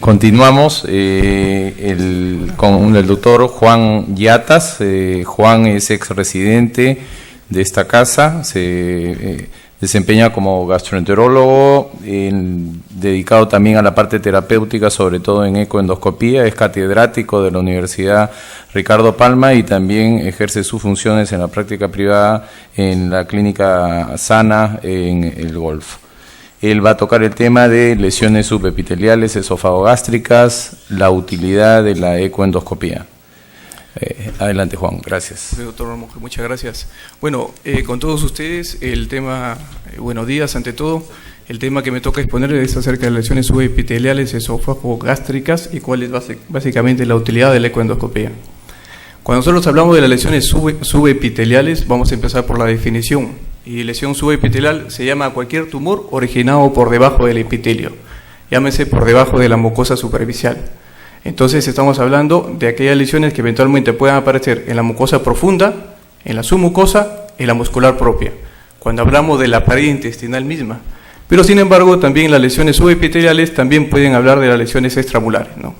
Continuamos con el doctor Juan Yatas. Juan es ex residente de esta casa, se desempeña como gastroenterólogo, dedicado también a la parte terapéutica, sobre todo en ecoendoscopía. Es catedrático de la Universidad Ricardo Palma y también ejerce sus funciones en la práctica privada en la clínica Sana en el Golfo. Él va a tocar el tema de lesiones subepiteliales esofagogástricas, la utilidad de la ecoendoscopía. Adelante, Juan, gracias. Doctor Ramos, muchas gracias. Bueno, con todos ustedes, el tema, buenos días ante todo. El tema que me toca exponer es acerca de lesiones subepiteliales esofagogástricas y cuál es básicamente la utilidad de la ecoendoscopía. Cuando nosotros hablamos de las lesiones subepiteliales, vamos a empezar por la definición. Y lesión subepitelial se llama cualquier tumor originado por debajo del epitelio, llámese por debajo de la mucosa superficial. Entonces estamos hablando de aquellas lesiones que eventualmente puedan aparecer en la mucosa profunda, en la submucosa y la muscular propia, cuando hablamos de la pared intestinal misma. Pero sin embargo, también las lesiones subepiteliales también pueden hablar de las lesiones extramurales, ¿no?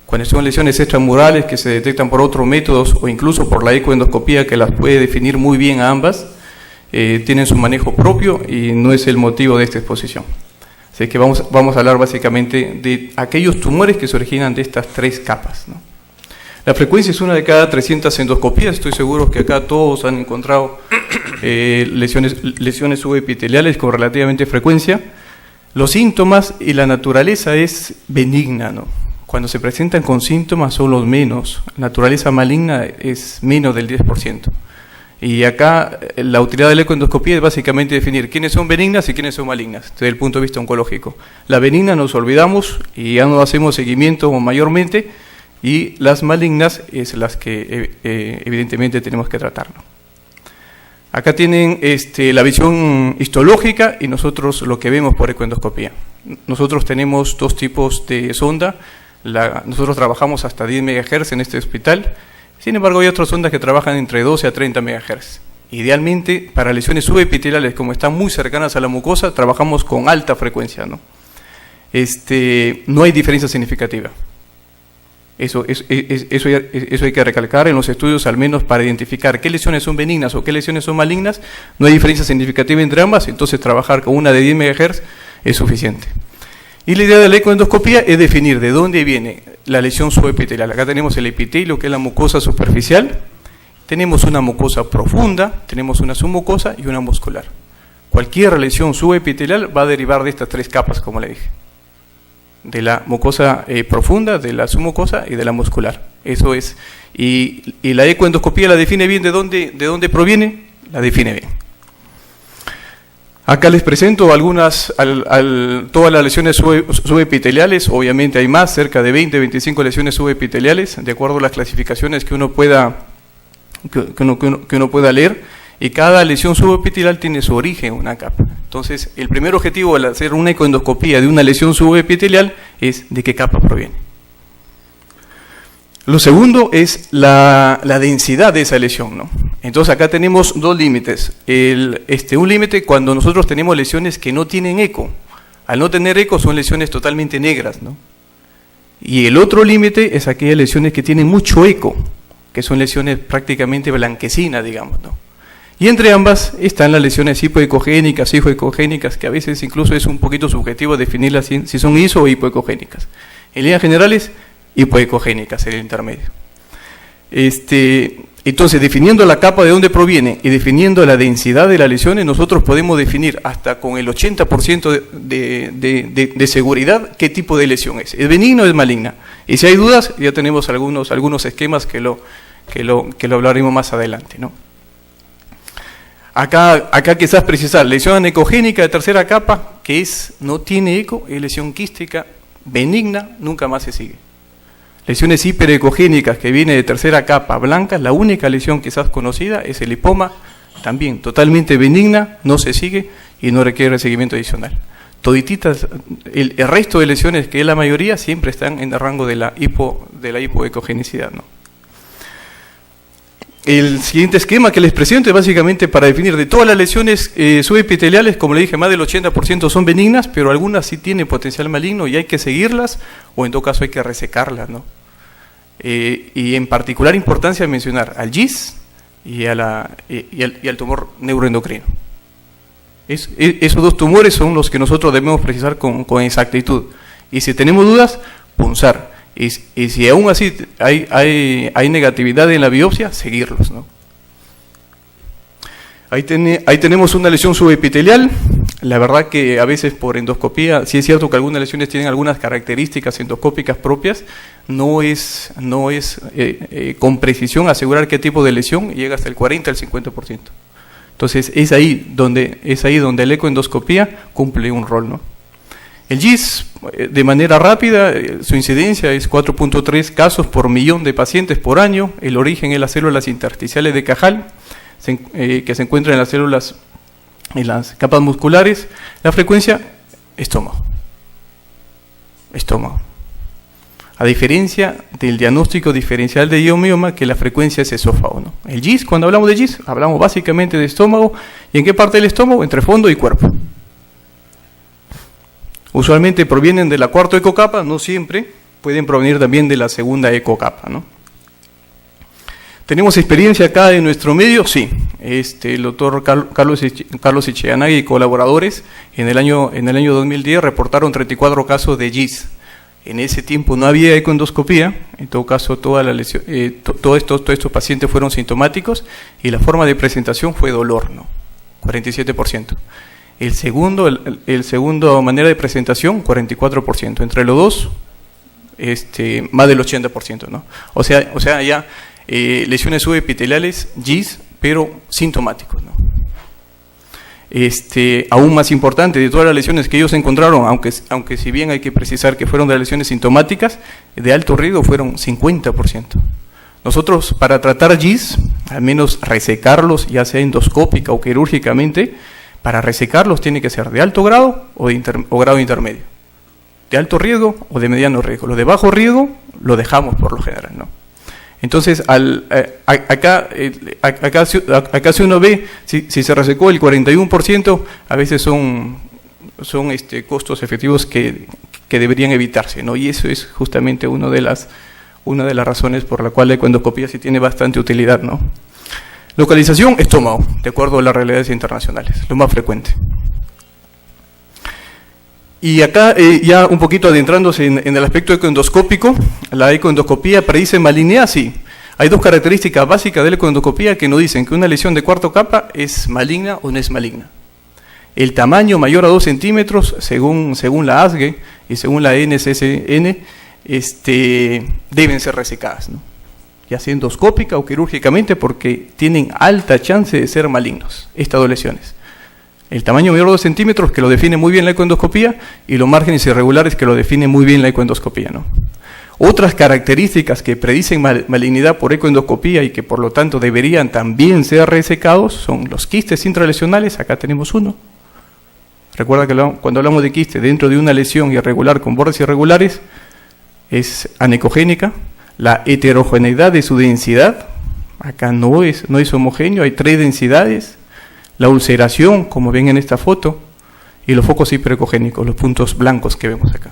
Cuando son lesiones extramurales que se detectan por otros métodos o incluso por la ecoendoscopía, que las puede definir muy bien a ambas, tienen su manejo propio y no es el motivo de esta exposición. Así que vamos a hablar básicamente de aquellos tumores que se originan de estas tres capas, ¿no? La frecuencia es una de cada 300 endoscopías. Estoy seguro que acá todos han encontrado lesiones subepiteliales con relativamente frecuencia. Los síntomas y la naturaleza es benigna, ¿no? Cuando se presentan con síntomas son los menos. Naturaleza maligna es menos del 10%. Y acá la utilidad de la ecoendoscopía es básicamente definir quiénes son benignas y quiénes son malignas, desde el punto de vista oncológico. La benigna nos olvidamos y ya no hacemos seguimiento mayormente, y las malignas es las que evidentemente tenemos que tratar, ¿no? Acá tienen la visión histológica y nosotros lo que vemos por ecoendoscopía. Nosotros tenemos dos tipos de sonda. Nosotros trabajamos hasta 10 MHz en este hospital. Sin embargo, hay otras ondas que trabajan entre 12 a 30 MHz. Idealmente, para lesiones subepiteliales, como están muy cercanas a la mucosa, trabajamos con alta frecuencia, ¿no? No hay diferencia significativa. Eso hay que recalcar en los estudios, al menos para identificar qué lesiones son benignas o qué lesiones son malignas. No hay diferencia significativa entre ambas, entonces trabajar con una de 10 MHz es suficiente. Y la idea de la ecoendoscopía es definir de dónde viene la lesión subepitelial. Acá tenemos el epitelio, que es la mucosa superficial. Tenemos una mucosa profunda, tenemos una submucosa y una muscular. Cualquier lesión subepitelial va a derivar de estas tres capas, como le dije. De la mucosa profunda, de la submucosa y de la muscular. Eso es. Y la ecoendoscopía la define bien de dónde proviene, la define bien. Acá les presento todas las lesiones subepiteliales. Obviamente hay más, cerca de 20-25 lesiones subepiteliales, de acuerdo a las clasificaciones que uno pueda leer. Y cada lesión subepitelial tiene su origen en una capa. Entonces, el primer objetivo al hacer una ecoendoscopía de una lesión subepitelial es de qué capa proviene. Lo segundo es la densidad de esa lesión, ¿no? Entonces acá tenemos dos límites. Un límite cuando nosotros tenemos lesiones que no tienen eco. Al no tener eco son lesiones totalmente negras, ¿no? Y el otro límite es aquellas lesiones que tienen mucho eco, que son lesiones prácticamente blanquecinas, digamos, ¿no? Y entre ambas están las lesiones hipoecogénicas, hipoecogénicas, que a veces incluso es un poquito subjetivo definirlas si son iso o hipoecogénicas. En líneas generales, hipoecogénicas, el intermedio. Entonces, definiendo la capa de dónde proviene y definiendo la densidad de las lesiones, nosotros podemos definir hasta con el 80% de seguridad qué tipo de lesión es. ¿Es benigna o es maligna? Y si hay dudas, ya tenemos algunos esquemas que lo hablaremos más adelante, ¿no? Acá quizás precisar, lesión ecogénica de tercera capa, que no tiene eco, es lesión quística, benigna, nunca más se sigue. Lesiones hiperecogénicas que viene de tercera capa blanca, la única lesión quizás conocida es el lipoma, también totalmente benigna, no se sigue y no requiere seguimiento adicional. Todititas, el resto de lesiones, que es la mayoría, siempre están en el rango de la hipoecogenicidad, ¿no? el siguiente esquema que les presento es básicamente para definir de todas las lesiones subepiteliales, como le dije, más del 80% son benignas, pero algunas sí tienen potencial maligno y hay que seguirlas, o en todo caso hay que resecarlas, ¿no? Y en particular importancia mencionar al GIS y al tumor neuroendocrino. Esos dos tumores son los que nosotros debemos precisar con exactitud. Y si tenemos dudas, punzar. Y si aún así hay negatividad en la biopsia, seguirlos, ¿no? Ahí tenemos una lesión subepitelial. La verdad que a veces por endoscopía, sí es cierto que algunas lesiones tienen algunas características endoscópicas propias, no es con precisión asegurar qué tipo de lesión, llega hasta el 40 al 50%. Entonces es ahí donde la ecoendoscopía cumple un rol, ¿no? El GIS, de manera rápida, su incidencia es 4.3 casos por millón de pacientes por año. El origen es las células intersticiales de Cajal, que se encuentran en las células, en las capas musculares. La frecuencia, estómago. A diferencia del diagnóstico diferencial de iomioma, que la frecuencia es esófago, ¿no? El GIS, cuando hablamos de GIS, hablamos básicamente de estómago. ¿Y en qué parte del estómago? Entre fondo y cuerpo. Usualmente provienen de la cuarta ecocapa, no siempre, pueden provenir también de la segunda ecocapa, ¿no? ¿Tenemos experiencia acá en nuestro medio? Sí. El doctor Carlos Echeanagui y colaboradores en el año 2010 reportaron 34 casos de GIS. En ese tiempo no había ecoendoscopía, en todo caso todos estos pacientes fueron sintomáticos y la forma de presentación fue dolor, ¿no? 47%. El segundo manera de presentación, 44%. Entre los dos, más del 80%, ¿no? O sea ya lesiones subepiteliales, GIS, pero sintomáticos, ¿no? Aún más importante, de todas las lesiones que ellos encontraron, aunque si bien hay que precisar que fueron de las lesiones sintomáticas, de alto riesgo fueron 50%. Nosotros, para tratar GIS, al menos resecarlos, ya sea endoscópica o quirúrgicamente, para resecarlos tiene que ser de alto grado o grado intermedio. De alto riesgo o de mediano riesgo. Lo de bajo riesgo lo dejamos por lo general, ¿no? Entonces, acá si uno ve, si se resecó el 41%, a veces son costos efectivos que deberían evitarse, ¿no? Y eso es justamente una de las razones por la cual la ecoendoscopía sí tiene bastante utilidad, ¿no? Localización, estómago, de acuerdo a las realidades internacionales, lo más frecuente. Y acá, ya un poquito adentrándose en el aspecto ecoendoscópico, la ecoendoscopía predice malignidad, sí. Hay dos características básicas de la ecoendoscopía que nos dicen que una lesión de cuarta capa es maligna o no es maligna. El tamaño mayor a 2 centímetros, según la ASGE y según la NCCN, deben ser resecadas, ¿no? Ya sea endoscópica o quirúrgicamente, porque tienen alta chance de ser malignos estas dos lesiones. El tamaño mayor de 2 centímetros, que lo define muy bien la ecoendoscopía, y los márgenes irregulares, que lo define muy bien la ecoendoscopía, ¿no? Otras características que predicen malignidad por ecoendoscopía y que por lo tanto deberían también ser resecados son los quistes intralesionales. Acá tenemos uno. Recuerda que cuando hablamos de quiste dentro de una lesión irregular con bordes irregulares, es anecogénica. La heterogeneidad de su densidad, acá no es homogéneo, hay 3 densidades. La ulceración, como ven en esta foto, y los focos hiperecogénicos, los puntos blancos que vemos acá.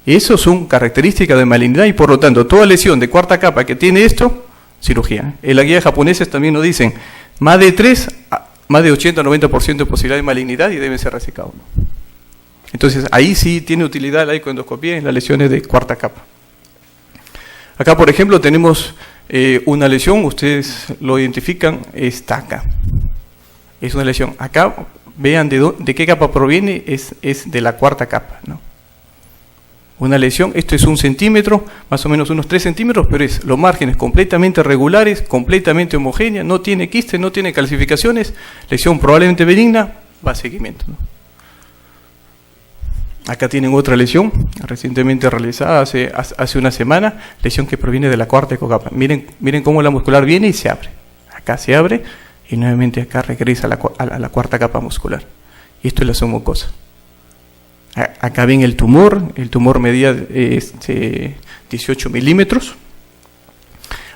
Esos son características de malignidad y por lo tanto toda lesión de cuarta capa que tiene esto, cirugía. En la guía japonesa también nos dicen más de 80-90% de posibilidad de malignidad y deben ser resecados, ¿no? Entonces ahí sí tiene utilidad la ecoendoscopía en las lesiones de cuarta capa. Acá, por ejemplo, tenemos una lesión, ustedes lo identifican, está acá. Es una lesión. Acá, vean de qué capa proviene, es de la cuarta capa, ¿no? Una lesión, esto es 1 centímetro, más o menos unos 3 centímetros, pero es los márgenes completamente regulares, completamente homogénea, no tiene quiste, no tiene calcificaciones, lesión probablemente benigna, va a seguimiento, ¿no? Acá tienen otra lesión, recientemente realizada hace una semana, lesión que proviene de la cuarta ecocapa. Miren cómo la muscular viene y se abre. Acá se abre y nuevamente acá regresa a la cuarta capa muscular. Y esto es la submucosa. Acá ven el tumor medía 18 milímetros.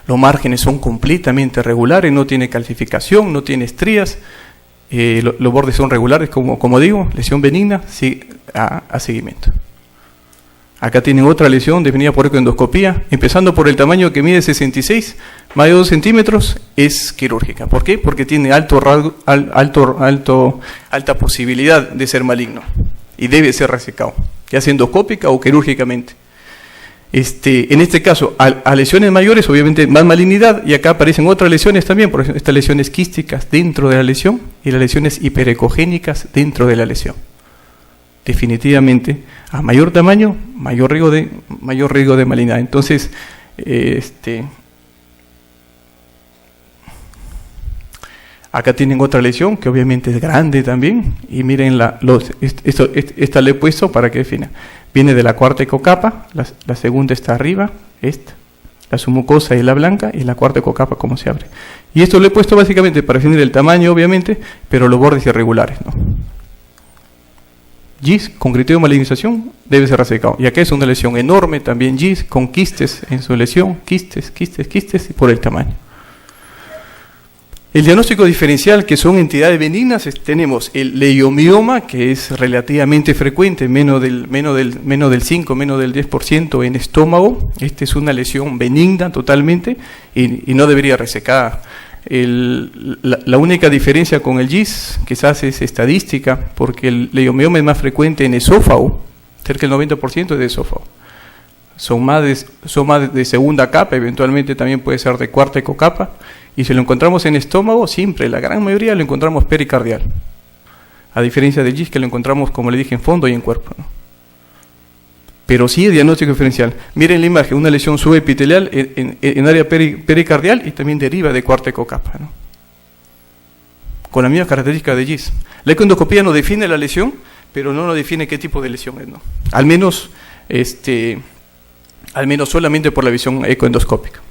los márgenes son completamente regulares, no tiene calcificación, no tiene estrías, los bordes son regulares, como digo, lesión benigna, sí, a seguimiento. Acá tienen otra lesión definida por ecoendoscopía, empezando por el tamaño que mide 66, más de 2 centímetros, es quirúrgica. ¿Por qué? Porque tiene alta posibilidad de ser maligno y debe ser resecado, ya sea endoscópica o quirúrgicamente. En este caso, a lesiones mayores, obviamente más malignidad, y acá aparecen otras lesiones también, por ejemplo, estas lesiones quísticas dentro de la lesión y las lesiones hiperecogénicas dentro de la lesión. Definitivamente, a mayor tamaño, mayor riesgo de malignidad. Entonces, acá tienen otra lesión que obviamente es grande también, y miren esta le he puesto para que defina. Viene de la cuarta ecocapa, la segunda está arriba, la submucosa y la blanca, y la cuarta ecocapa cómo se abre. Y esto lo he puesto básicamente para definir el tamaño, obviamente, pero los bordes irregulares, ¿no? GIS con criterio de malignización debe ser resecado. Y acá es una lesión enorme, también GIS con quistes en su lesión, quistes, y por el tamaño. El diagnóstico diferencial, que son entidades benignas, tenemos el leiomioma, que es relativamente frecuente, menos del 5, menos del 10% en estómago. Esta es una lesión benigna totalmente y no debería resecar. La única diferencia con el GIS quizás es estadística, porque el leiomioma es más frecuente en esófago, cerca del 90% es de esófago. Son más de segunda capa, eventualmente también puede ser de cuarta ecocapa, y si lo encontramos en estómago, siempre, la gran mayoría lo encontramos pericardial, a diferencia del GIS que lo encontramos, como le dije, en fondo y en cuerpo, ¿no? Pero sí es diagnóstico diferencial. Miren la imagen, una lesión subepitelial en área pericardial y también deriva de cuarta ecocapa, ¿no? Con la misma característica de GIS. La ecoendoscopía nos define la lesión, pero no nos define qué tipo de lesión es, ¿no? Al menos solamente por la visión ecoendoscópica.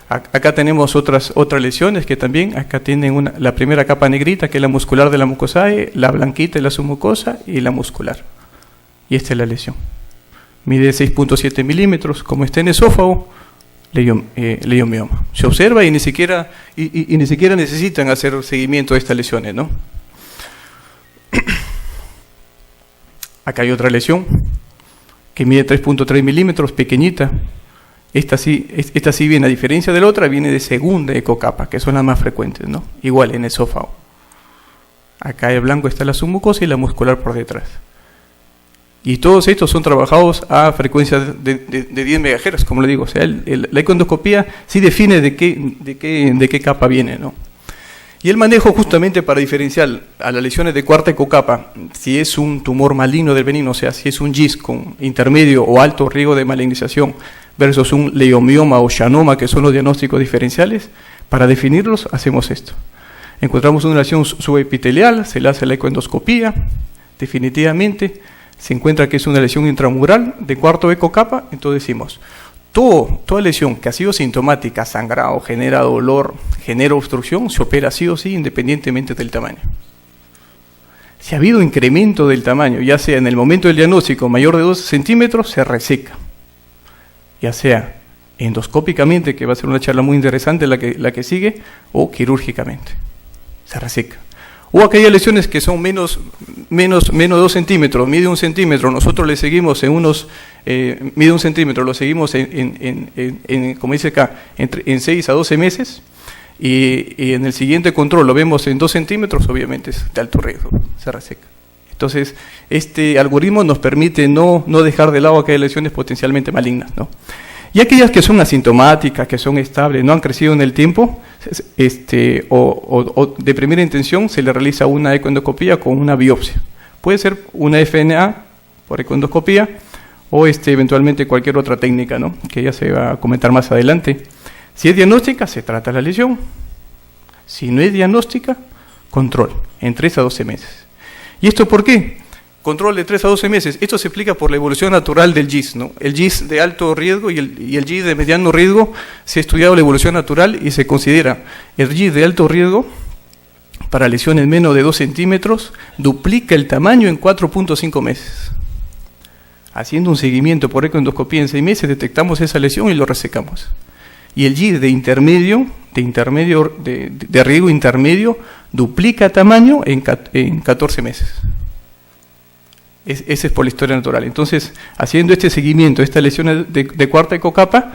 Acá tenemos otras lesiones que también, acá tienen la primera capa negrita, que es la muscular de la mucosae, la blanquita es la submucosa y la muscular. Y esta es la lesión. Mide 6.7 milímetros, como está en esófago, leiomioma. Se observa y ni siquiera necesitan hacer seguimiento de estas lesiones, ¿no? Acá hay otra lesión que mide 3.3 milímetros, pequeñita. Esta sí viene, a diferencia de la otra, viene de segunda ecocapa, que son las más frecuentes, ¿no? Igual en esófago. Acá en blanco está la submucosa y la muscular por detrás. Y todos estos son trabajados a frecuencia de 10 MHz, como le digo. O sea, la ecoendoscopía sí define de qué capa viene, ¿no? Y el manejo justamente para diferenciar a las lesiones de cuarta ecocapa, si es un tumor maligno del benigno, o sea, si es un GIS con intermedio o alto riesgo de malignización versus un leiomioma o xanoma, que son los diagnósticos diferenciales, para definirlos hacemos esto. Encontramos una lesión subepitelial, se le hace la ecoendoscopía, definitivamente se encuentra que es una lesión intramural de cuarto ecocapa, entonces decimos, toda lesión que ha sido sintomática, sangrado, genera dolor, genera obstrucción, se opera sí o sí independientemente del tamaño. Si ha habido incremento del tamaño, ya sea en el momento del diagnóstico mayor de 2 centímetros, se reseca. Ya sea endoscópicamente, que va a ser una charla muy interesante la que sigue, o quirúrgicamente. Se reseca. O aquellas lesiones que son menos de 2 centímetros, mide 1 centímetro, nosotros le seguimos mide 1 centímetro, lo seguimos como dice acá, en 6 a 12 meses, y en el siguiente control lo vemos en 2 centímetros, obviamente es de alto riesgo, se reseca. Entonces, este algoritmo nos permite no dejar de lado aquellas lesiones potencialmente malignas, ¿no? Y aquellas que son asintomáticas, que son estables, no han crecido en el tiempo, o de primera intención se le realiza una ecoendoscopía con una biopsia. Puede ser una FNA por ecoendoscopía o eventualmente cualquier otra técnica, ¿no? Que ya se va a comentar más adelante. Si es diagnóstica, se trata la lesión. Si no es diagnóstica, control, en 3 a 12 meses. ¿Y esto por qué? Control de 3 a 12 meses. Esto se explica por la evolución natural del GIS, ¿no? El GIS de alto riesgo y el GIS de mediano riesgo, se ha estudiado la evolución natural y se considera el GIS de alto riesgo para lesiones menos de 2 centímetros, duplica el tamaño en 4.5 meses. Haciendo un seguimiento por ecoendoscopía en 6 meses, detectamos esa lesión y lo resecamos. y el GIS de riego intermedio duplica tamaño en 14 meses. Ese es por la historia natural. Entonces, haciendo este seguimiento, estas lesiones de cuarta ecocapa,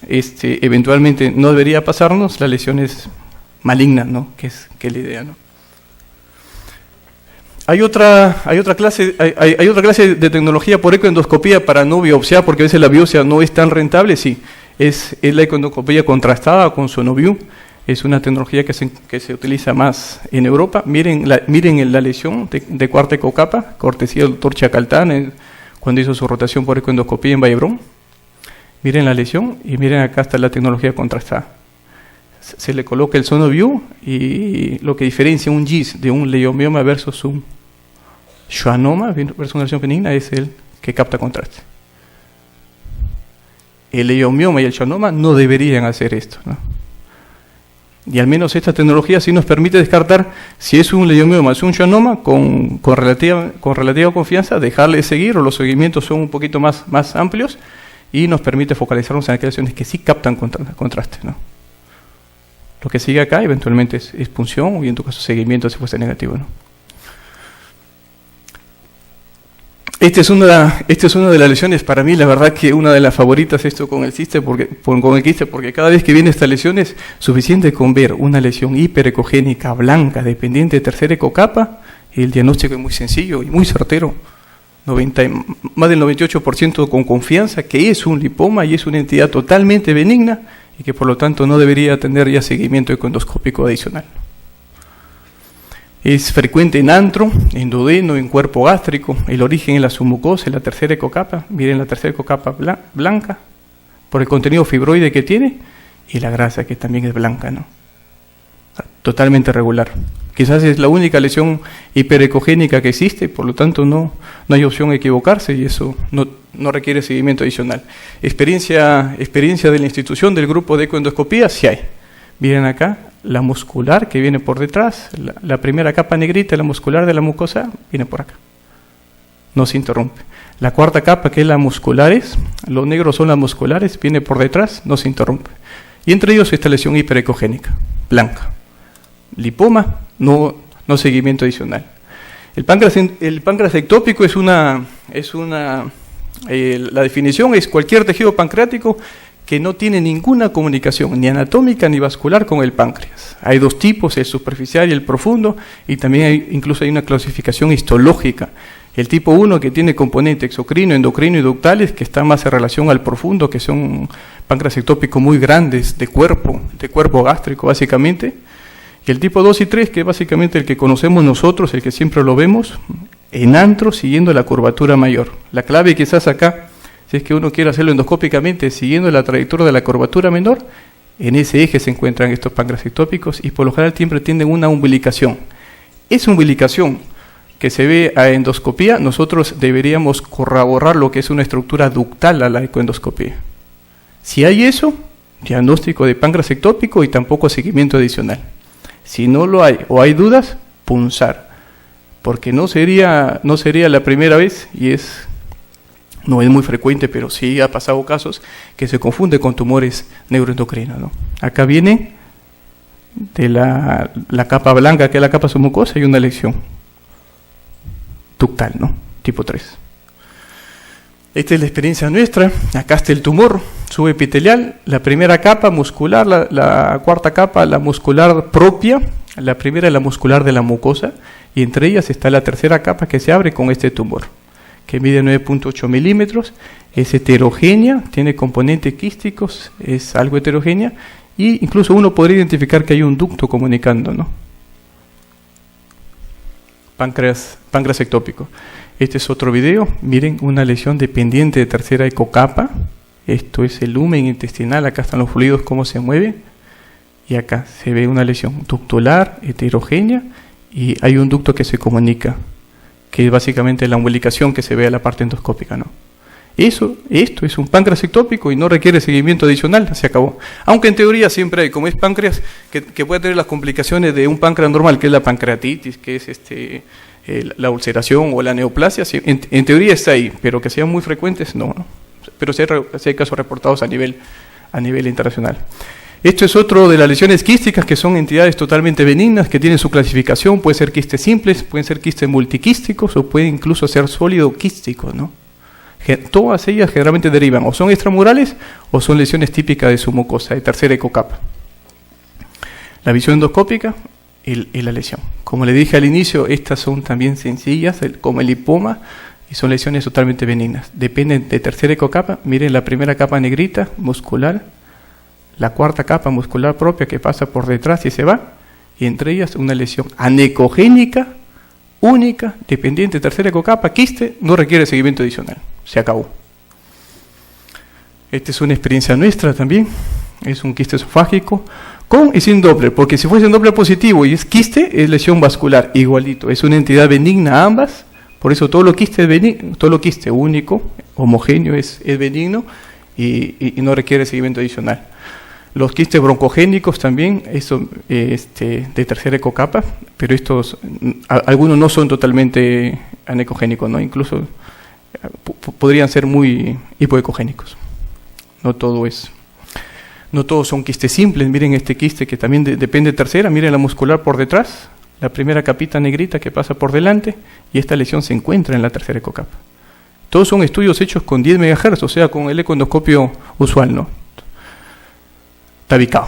eventualmente no debería pasarnos las lesiones malignas, ¿no? Que es la idea, ¿no? Hay otra clase de tecnología por ecoendoscopía para no biopsiar, porque a veces la biopsia no es tan rentable. Sí, es la ecoendoscopía contrastada con Sonoview. Es una tecnología que se utiliza más en Europa. Miren la lesión de cuarta ecocapa, cortesía del doctor Chacaltán, cuando hizo su rotación por ecoendoscopía en Vallebrón. Miren la lesión y miren acá está la tecnología contrastada. Se le coloca el Sonoview y lo que diferencia un GIS de un leiomioma versus un schwannoma, versus una lesión benigna, es el que capta contraste. El leiomioma y el schwannoma no deberían hacer esto, ¿no? Y al menos esta tecnología sí nos permite descartar si es un leiomioma, es un schwannoma, con relativa confianza, dejarle de seguir, o los seguimientos son un poquito más amplios, y nos permite focalizarnos en aquellas lesiones que sí captan contraste, ¿no? Lo que sigue acá eventualmente es punción, y en tu caso seguimiento si fuese negativo, ¿no? Esta es una de las lesiones, para mí, la verdad que una de las favoritas, esto con el quiste, porque cada vez que viene esta lesión es suficiente con ver una lesión hiperecogénica blanca, dependiente de tercera ecocapa, y el diagnóstico es muy sencillo y muy certero. Más del 98% con confianza que es un lipoma y es una entidad totalmente benigna y que por lo tanto no debería tener ya seguimiento ecoendoscópico adicional. Es frecuente en antro, en duodeno, en cuerpo gástrico. El origen es la submucosa, en la tercera ecocapa. Miren la tercera ecocapa blanca por el contenido fibroide que tiene y la grasa que también es blanca, ¿no? Totalmente regular. Quizás es la única lesión hiperecogénica que existe, por lo tanto no hay opción de equivocarse y eso no requiere seguimiento adicional. Experiencia de la institución del grupo de ecoendoscopía, sí hay. Miren acá, la muscular que viene por detrás, la primera capa negrita, la muscular de la mucosa, viene por acá. No se interrumpe. La cuarta capa, que es la musculares, los negros son las musculares, viene por detrás, no se interrumpe. Y entre ellos esta lesión hiperecogénica, blanca. Lipoma, no seguimiento adicional. El páncreas ectópico la definición es cualquier tejido pancreático que no tiene ninguna comunicación, ni anatómica ni vascular, con el páncreas. Hay dos tipos, el superficial y el profundo, y también incluso hay una clasificación histológica. El tipo 1, que tiene componente exocrino, endocrino y ductales, que está más en relación al profundo, que son páncreas ectópicos muy grandes, de cuerpo gástrico básicamente. Y el tipo 2 y 3, que es básicamente el que conocemos nosotros, el que siempre lo vemos, en antro, siguiendo la curvatura mayor. La clave quizás acá, si es que uno quiere hacerlo endoscópicamente, siguiendo la trayectoria de la curvatura menor, en ese eje se encuentran estos páncreas ectópicos y por lo general siempre tienen una umbilicación. Esa umbilicación que se ve a endoscopía, nosotros deberíamos corroborar lo que es una estructura ductal a la ecoendoscopía. Si hay eso, diagnóstico de páncreas ectópico y tampoco seguimiento adicional. Si no lo hay o hay dudas, punzar, porque no sería la primera vez y no es muy frecuente, pero sí ha pasado casos que se confunde con tumores neuroendocrinos, ¿no? Acá viene de la capa blanca, que es la capa submucosa, y una lesión ductal, ¿no? Tipo 3. Esta es la experiencia nuestra. Acá está el tumor subepitelial, la primera capa muscular, la cuarta capa, la muscular propia, la primera es la muscular de la mucosa, y entre ellas está la tercera capa que se abre con este tumor, que mide 9.8 milímetros, es heterogénea, tiene componentes quísticos, es algo heterogénea, y incluso uno podría identificar que hay un ducto comunicando, ¿no? Páncreas ectópico. Este es otro video. Miren, una lesión dependiente de tercera ecocapa. Esto es el lumen intestinal. Acá están los fluidos, cómo se mueven. Y acá se ve una lesión ductular, heterogénea, y hay un ducto que se comunica, que es básicamente la umbilicación que se ve a la parte endoscópica, ¿no? Esto es un páncreas ectópico y no requiere seguimiento adicional, se acabó. Aunque en teoría siempre hay, como es páncreas, que puede tener las complicaciones de un páncreas normal, que es la pancreatitis, que es la ulceración o la neoplasia, en teoría está ahí, pero que sean muy frecuentes, no. Pero sí hay casos reportados a nivel a nivel internacional. Esto es otro de las lesiones quísticas, que son entidades totalmente benignas, que tienen su clasificación. Pueden ser quistes simples, pueden ser quistes multiquísticos o pueden incluso ser sólido quísticos, ¿no? Todas ellas generalmente derivan o son extramurales o son lesiones típicas de su mucosa, de tercera ecocapa. La visión endoscópica y la lesión. Como le dije al inicio, estas son también sencillas, como el lipoma, y son lesiones totalmente benignas. Dependen de tercera ecocapa. Miren la primera capa negrita, muscular, la cuarta capa muscular propia que pasa por detrás y se va, y entre ellas una lesión anecogénica, única, dependiente de tercera ecocapa, quiste, no requiere seguimiento adicional. Se acabó. Esta es una experiencia nuestra también. Es un quiste esofágico con y sin Doppler, porque si fuese un Doppler positivo y es quiste, es lesión vascular, igualito. Es una entidad benigna ambas, por eso todo lo quiste es benigno, todo lo quiste único, homogéneo es benigno y no requiere seguimiento adicional. Los quistes broncogénicos también, eso, de tercera ecocapa, pero estos, algunos no son totalmente anecogénicos, ¿no? Incluso podrían ser muy hipoecogénicos. No todos son quistes simples. Miren este quiste que también depende de tercera, miren la muscular por detrás, la primera capita negrita que pasa por delante, y esta lesión se encuentra en la tercera ecocapa. Todos son estudios hechos con 10 MHz, o sea, con el ecoendoscopio usual, ¿no? Tabicado.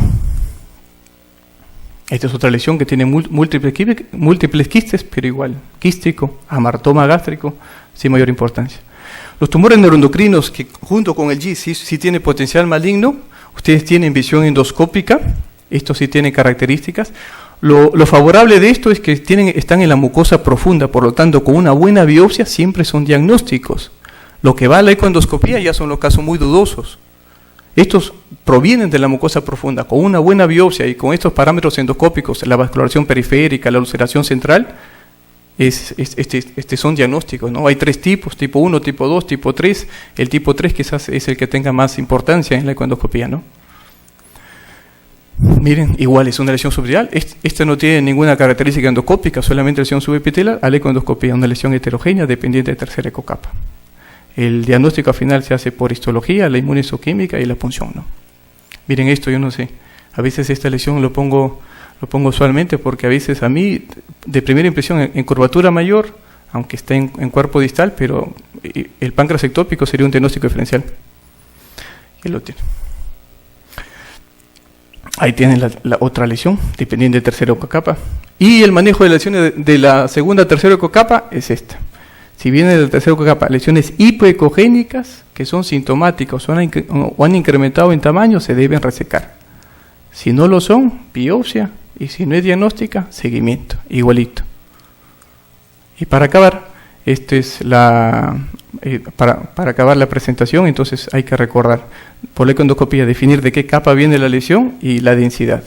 Esta es otra lesión que tiene múltiples quistes, pero igual, quístico, amartoma gástrico, sin mayor importancia. Los tumores neuroendocrinos, que junto con el GIS sí tiene potencial maligno, ustedes tienen visión endoscópica, estos sí tienen características. Lo favorable de esto es que están en la mucosa profunda, por lo tanto, con una buena biopsia siempre son diagnósticos. Lo que va a la ecoendoscopía ya son los casos muy dudosos. Estos provienen de la mucosa profunda. Con una buena biopsia y con estos parámetros endoscópicos, la vascularización periférica, la ulceración central, son diagnósticos, ¿no? Hay 3 tipos, tipo 1, tipo 2, tipo 3. El tipo 3 quizás es el que tenga más importancia en la ecoendoscopía, ¿no? Miren, igual es una lesión subepitelar. Esta no tiene ninguna característica endoscópica, solamente lesión subepitelar. A la ecoendoscopía, una lesión heterogénea dependiente de tercera ecocapa. El diagnóstico final se hace por histología, la inmunistoquímica y la punción, ¿no? Miren esto, yo no sé. A veces esta lesión lo pongo usualmente porque a veces a mí, de primera impresión, en curvatura mayor, aunque esté en cuerpo distal, pero el páncreas ectópico sería un diagnóstico diferencial. Y lo tiene. Ahí tienen la otra lesión, dependiente de tercera ecocapa. Y el manejo de lesiones de la segunda, tercera ecocapa es esta. Si viene de la tercera ecocapa, lesiones hipoecogénicas que son sintomáticas o han incrementado en tamaño, se deben resecar. Si no lo son, biopsia, y si no es diagnóstica, seguimiento, igualito. Y para acabar, para acabar la presentación, entonces hay que recordar, por la ecoendoscopía, definir de qué capa viene la lesión y la densidad.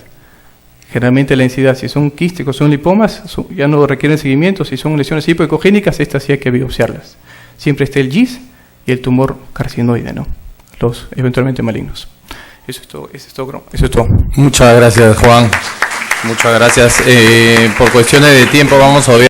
Generalmente la densidad, si son quísticos, son lipomas, ya no requieren seguimiento. Si son lesiones hipoecogénicas, estas sí hay que biopsiarlas. Siempre está el GIS y el tumor carcinoide, ¿no? Los eventualmente malignos. Eso es todo. Muchas gracias, Juan. Muchas gracias. Por cuestiones de tiempo vamos a ver.